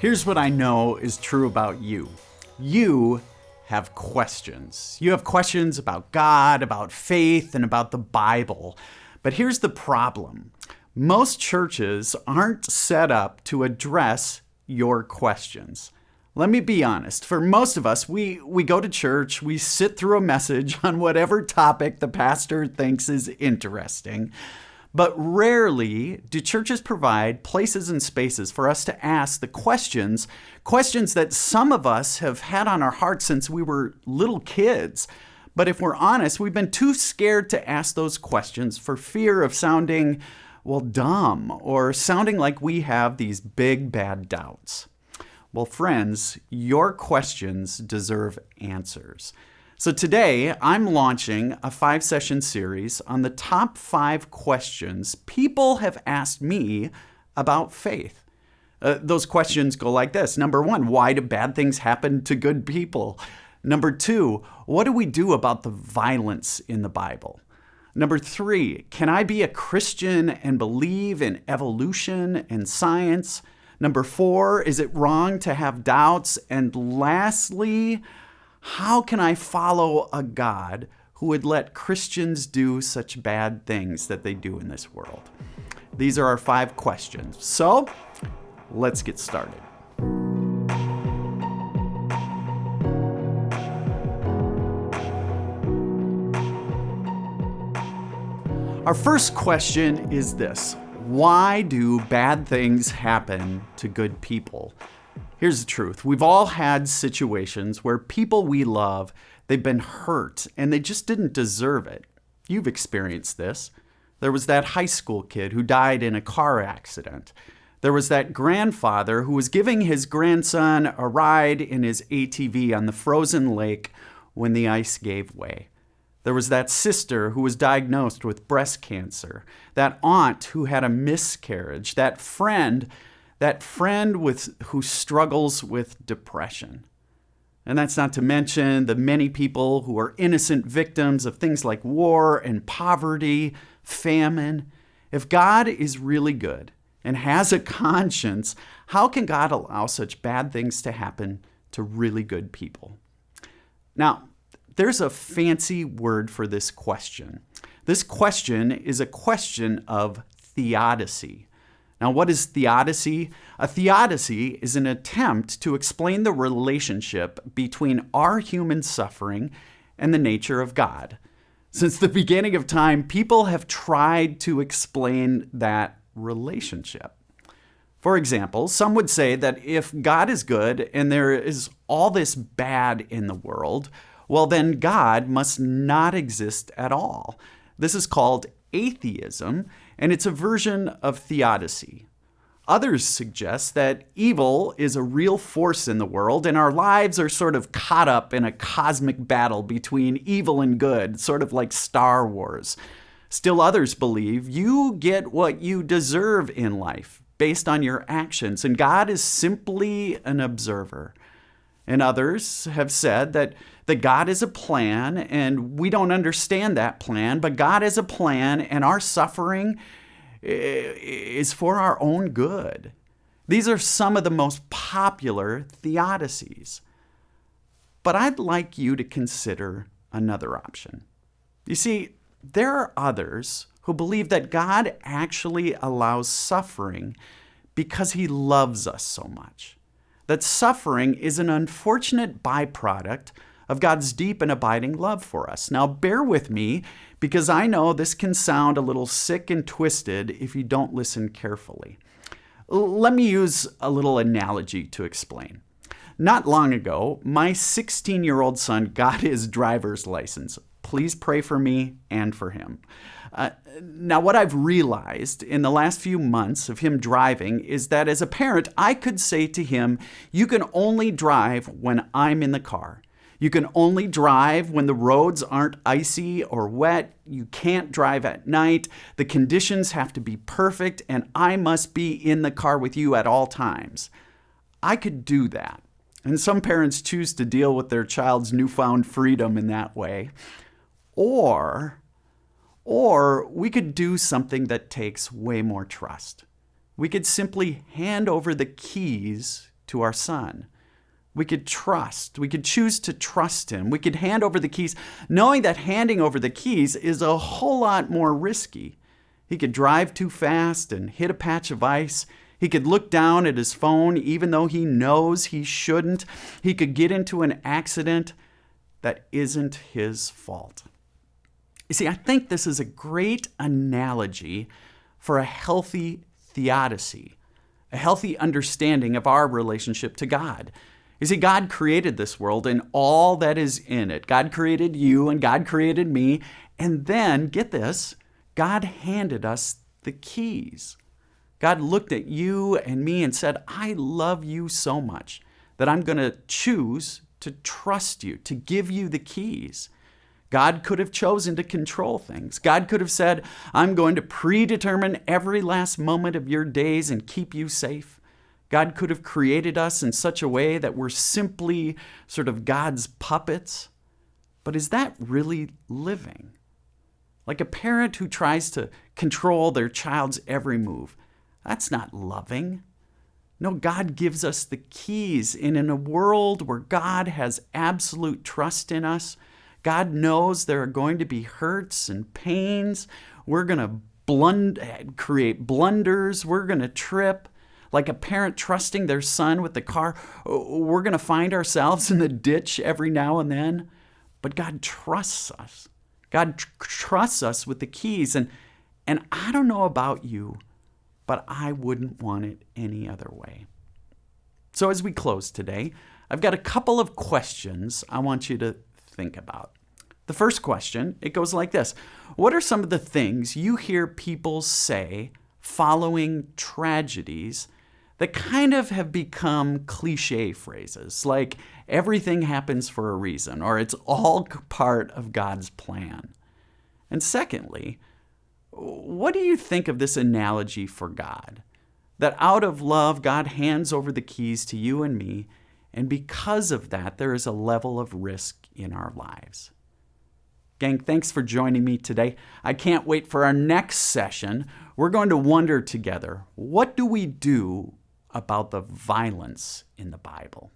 Here's what I know is true about you. You have questions. You have questions about God, about faith, and about the Bible. But here's the problem. Most churches aren't set up to address your questions. Let me be honest. For most of us, we go to church, we sit through a message on whatever topic the pastor thinks is interesting. But rarely do churches provide places and spaces for us to ask the questions that some of us have had on our hearts since we were little kids. But if we're honest, we've been too scared to ask those questions for fear of sounding, dumb, or sounding like we have these big, bad doubts. Well, friends, your questions deserve answers. So today, I'm launching a 5-session series on the top 5 questions people have asked me about faith. Those questions go like this. Number 1, why do bad things happen to good people? Number 2, what do we do about the violence in the Bible? Number 3, can I be a Christian and believe in evolution and science? Number 4, is it wrong to have doubts? And lastly, how can I follow a God who would let Christians do such bad things that they do in this world? These are our 5 questions. So, let's get started. Our first question is this: why do bad things happen to good people? Here's the truth. We've all had situations where people we love, they've been hurt and they just didn't deserve it. You've experienced this. There was that high school kid who died in a car accident. There was that grandfather who was giving his grandson a ride in his ATV on the frozen lake when the ice gave way. There was that sister who was diagnosed with breast cancer, that aunt who had a miscarriage, that friend who struggles with depression. And that's not to mention the many people who are innocent victims of things like war and poverty, famine. If God is really good and has a conscience, how can God allow such bad things to happen to really good people? Now, there's a fancy word for this question. This question is a question of theodicy. Now, what is theodicy? A theodicy is an attempt to explain the relationship between our human suffering and the nature of God. Since the beginning of time, people have tried to explain that relationship. For example, some would say that if God is good and there is all this bad in the world, well, then God must not exist at all. This is called atheism, and it's a version of theodicy. Others suggest that evil is a real force in the world, and our lives are sort of caught up in a cosmic battle between evil and good, sort of like Star Wars. Still others believe you get what you deserve in life based on your actions, and God is simply an observer. And others have said that God is a plan, and we don't understand that plan, but God is a plan, and our suffering is for our own good. These are some of the most popular theodicies. But I'd like you to consider another option. You see, there are others who believe that God actually allows suffering because he loves us so much. That suffering is an unfortunate byproduct of God's deep and abiding love for us. Now, bear with me, because I know this can sound a little sick and twisted if you don't listen carefully. Let me use a little analogy to explain. Not long ago, my 16-year-old son got his driver's license. Please pray for me and for him. Now, what I've realized in the last few months of him driving is that as a parent, I could say to him, you can only drive when I'm in the car. You can only drive when the roads aren't icy or wet. You can't drive at night. The conditions have to be perfect, and I must be in the car with you at all times. I could do that. And some parents choose to deal with their child's newfound freedom in that way. Or we could do something that takes way more trust. We could simply hand over the keys to our son. We could trust. We could choose to trust him. We could hand over the keys, knowing that handing over the keys is a whole lot more risky. He could drive too fast and hit a patch of ice. He could look down at his phone even though he knows he shouldn't. He could get into an accident that isn't his fault. You see, I think this is a great analogy for a healthy theodicy, a healthy understanding of our relationship to God. You see, God created this world and all that is in it. God created you and God created me. And then, get this, God handed us the keys. God looked at you and me and said, I love you so much that I'm going to choose to trust you, to give you the keys. God could have chosen to control things. God could have said, I'm going to predetermine every last moment of your days and keep you safe. God could have created us in such a way that we're simply sort of God's puppets. But is that really living? Like a parent who tries to control their child's every move. That's not loving. No, God gives us the keys. And in a world where God has absolute trust in us, God knows there are going to be hurts and pains. We're going to create blunders. We're going to trip. Like a parent trusting their son with the car, we're going to find ourselves in the ditch every now and then. But God trusts us. God trusts us with the keys. And I don't know about you, but I wouldn't want it any other way. So as we close today, I've got a couple of questions I want you to think about. The first question, it goes like this. What are some of the things you hear people say following tragedies that kind of have become cliche phrases, like everything happens for a reason, or it's all part of God's plan? And secondly, what do you think of this analogy for God? That out of love, God hands over the keys to you and me, and because of that, there is a level of risk in our lives. Gang, thanks for joining me today. I can't wait for our next session. We're going to wonder together, what do we do about the violence in the Bible?